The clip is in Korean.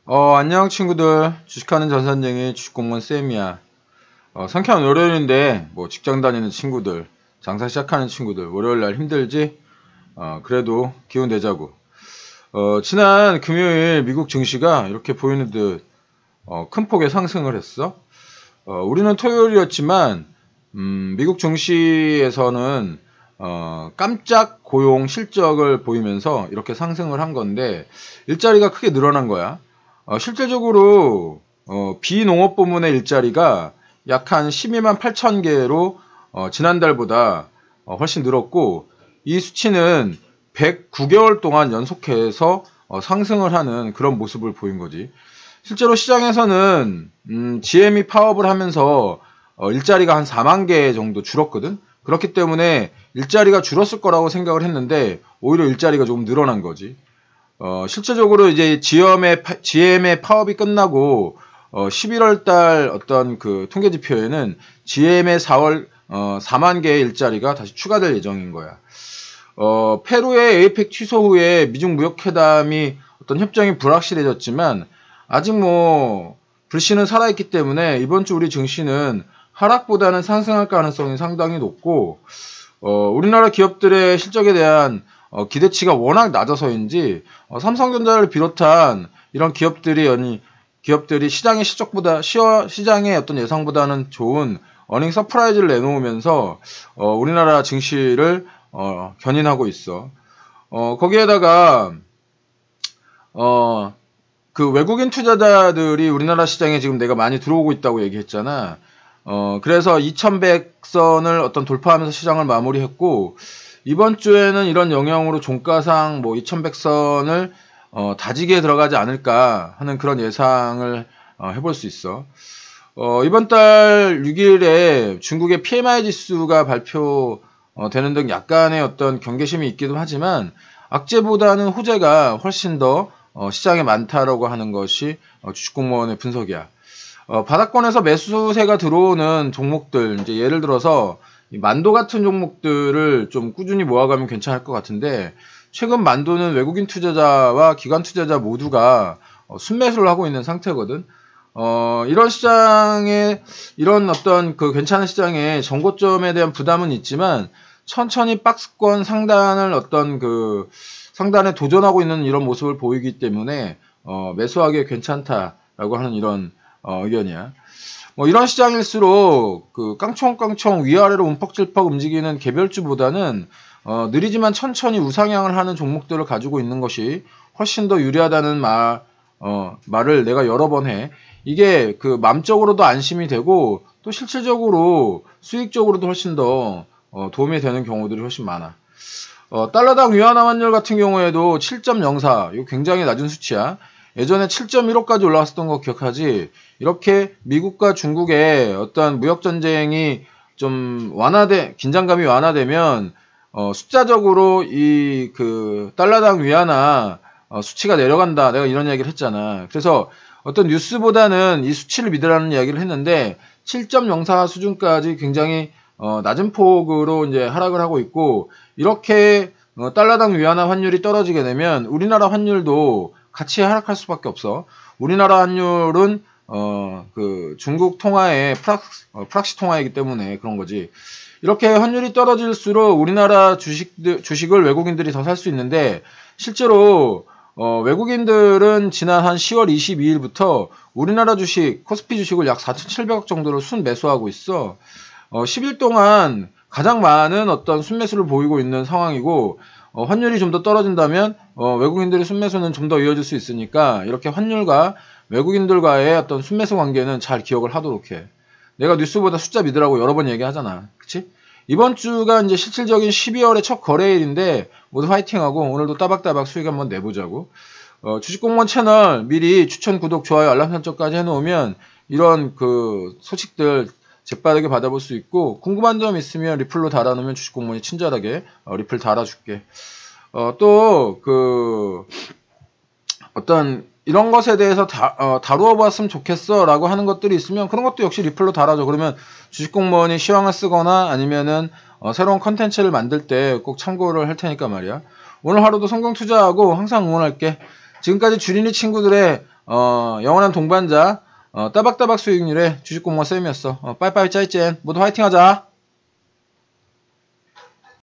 안녕 친구들. 주식하는 전산쟁이 주식공무원 쌤이야. 상쾌한 월요일인데 뭐 직장 다니는 친구들, 장사 시작하는 친구들 월요일날 힘들지? 그래도 기운 내자고. 지난 금요일 미국 증시가 이렇게 보이는 듯 큰 폭의 상승을 했어. 우리는 토요일이었지만 미국 증시에서는 깜짝 고용 실적을 보이면서 이렇게 상승을 한 건데 일자리가 크게 늘어난 거야. 실질적으로 비농업 부문의 일자리가 약 한 12만 8천 개로 지난달보다 훨씬 늘었고, 이 수치는 109개월 동안 연속해서 상승을 하는 그런 모습을 보인 거지. 실제로 시장에서는 GM이 파업을 하면서 일자리가 한 4만 개 정도 줄었거든. 그렇기 때문에 일자리가 줄었을 거라고 생각을 했는데 오히려 일자리가 조금 늘어난 거지. 실제적으로 이제 GM의 파업이 끝나고 11월 달 어떤 그 통계 지표에는 GM의 4만 개의 일자리가 다시 추가될 예정인 거야. 페루의 에이펙 취소 후에 미중 무역회담이 어떤 협정이 불확실해졌지만 아직 뭐 불씨는 살아있기 때문에 이번 주 우리 증시는 하락보다는 상승할 가능성이 상당히 높고, 우리나라 기업들의 실적에 대한 기대치가 워낙 낮아서인지 삼성전자를 비롯한 이런 기업들이 시장의 어떤 예상보다는 좋은 어닝 서프라이즈를 내놓으면서 우리나라 증시를 견인하고 있어. 거기에다가 그 외국인 투자자들이 우리나라 시장에 지금 내가 많이 들어오고 있다고 얘기했잖아. 그래서 2100선을 어떤 돌파하면서 시장을 마무리했고, 이번 주에는 이런 영향으로 종가상 뭐 2100선을 다지게 들어가지 않을까 하는 그런 예상을 해볼 수 있어. 이번 달 6일에 중국의 PMI 지수가 발표되는 등 약간의 어떤 경계심이 있기도 하지만 악재보다는 호재가 훨씬 더 시장에 많다라고 하는 것이 주식공무원의 분석이야. 바닥권에서 매수세가 들어오는 종목들, 이제 예를 들어서 만도 같은 종목들을 좀 꾸준히 모아가면 괜찮을 것 같은데, 최근 만도는 외국인 투자자와 기관 투자자 모두가 순매수를 하고 있는 상태거든. 이런 시장에, 이런 어떤 그 괜찮은 시장에 정고점에 대한 부담은 있지만 천천히 박스권 상단을 어떤 그 상단에 도전하고 있는 이런 모습을 보이기 때문에 매수하기 괜찮다라고 하는 이런 의견이야. 뭐 이런 시장일수록 그 깡총깡총 위아래로 움퍽질퍽 움직이는 개별주보다는 느리지만 천천히 우상향을 하는 종목들을 가지고 있는 것이 훨씬 더 유리하다는 말을 내가 여러 번 해. 이게 그 맘적으로도 안심이 되고 또 실질적으로 수익적으로도 훨씬 더 도움이 되는 경우들이 훨씬 많아. 달러당 위안화 환율 같은 경우에도 7.04, 이거 굉장히 낮은 수치야. 예전에 7.15까지 올라왔었던 거 기억하지? 이렇게 미국과 중국의 어떤 무역전쟁이 좀 긴장감이 완화되면, 숫자적으로 이 그 달러당 위안화 수치가 내려간다. 내가 이런 이야기를 했잖아. 그래서 어떤 뉴스보다는 이 수치를 믿으라는 이야기를 했는데, 7.04 수준까지 굉장히 낮은 폭으로 이제 하락을 하고 있고, 이렇게 달러당 위안화 환율이 떨어지게 되면 우리나라 환율도 같이 하락할 수밖에 없어. 우리나라 환율은 그 중국 통화의 프락시 통화이기 때문에 그런 거지. 이렇게 환율이 떨어질수록 우리나라 주식을 외국인들이 더 살 수 있는데, 실제로 외국인들은 지난 한 10월 22일부터 우리나라 주식, 코스피 주식을 약 4,700억 정도를 순매수하고 있어. 10일 동안 가장 많은 어떤 순매수를 보이고 있는 상황이고, 환율이 좀 더 떨어진다면 외국인들의 순매수는 좀 더 이어질 수 있으니까, 이렇게 환율과 외국인들과의 어떤 순매수 관계는 잘 기억을 하도록 해. 내가 뉴스보다 숫자 믿으라고 여러 번 얘기하잖아. 그치? 이번 주가 이제 실질적인 12월의 첫 거래일인데 모두 화이팅하고 오늘도 따박따박 수익 한번 내보자고. 주식공무원 채널 미리 추천, 구독, 좋아요, 알람 설정까지 해놓으면 이런 그 소식들 재빠르게 받아볼 수 있고, 궁금한 점 있으면 리플로 달아놓으면 주식공무원이 친절하게 리플 달아줄게. 또 그 어떤 이런 것에 대해서 다루어 봤으면 좋겠어 라고 하는 것들이 있으면 그런 것도 역시 리플로 달아줘. 그러면 주식공무원이 시황을 쓰거나 아니면은 새로운 컨텐츠를 만들 때 꼭 참고를 할 테니까 말이야. 오늘 하루도 성공 투자하고 항상 응원할게. 지금까지 주린이 친구들의 영원한 동반자, 따박따박 수익률의 주식공무원 쌤이었어. 빠이빠이 짜이젠. 모두 화이팅 하자.